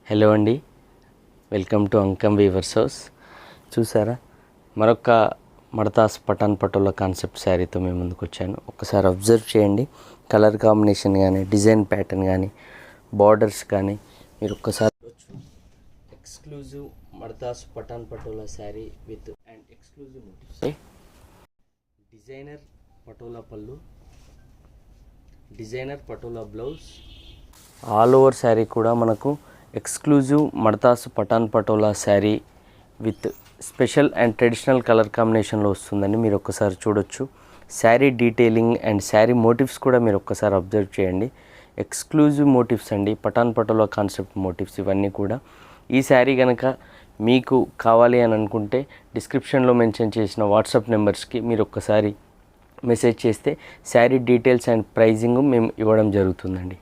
Hello అండి, welcome to Ankam weavers house. చూసారా, మరొక మడతాస్ పటాన్ పటోలా కాన్సెప్ట్ శారీతో మేము ముందుకు వచ్చాను. ఒకసారి అబ్జర్వ్ చేయండి. కలర్ కాంబినేషన్ కానీ, డిజైన్ ప్యాటర్న్ కానీ, బార్డర్స్ కానీ మీరు ఒక్కసారి ఎక్స్క్లూజివ్ మడతాస్ Patan Patola sari with and exclusive motifs. Designer Patola పళ్ళు, designer Patola blouse, all over sari కూడా మనకు ఎక్స్క్లూజివ్ మడతాస్ Patan Patola sari with special and traditional colour కాంబినేషన్లో వస్తుందని మీరు ఒక్కసారి చూడొచ్చు. Sari detailing and sari motifs కూడా మీరు ఒక్కసారి అబ్జర్వ్ చేయండి. ఎక్స్క్లూజివ్ మోటివ్స్ అండి, పటాన్ పటోలా కాన్సెప్ట్ మోటివ్స్ ఇవన్నీ కూడా. ఈ శారీ కనుక మీకు కావాలి అని అనుకుంటే డిస్క్రిప్షన్లో మెన్షన్ చేసిన వాట్సాప్ నెంబర్స్కి మీరు ఒక్కసారి మెసేజ్ చేస్తే శారీ డీటెయిల్స్ అండ్ ప్రైజింగ్ మేము ఇవ్వడం జరుగుతుందండి.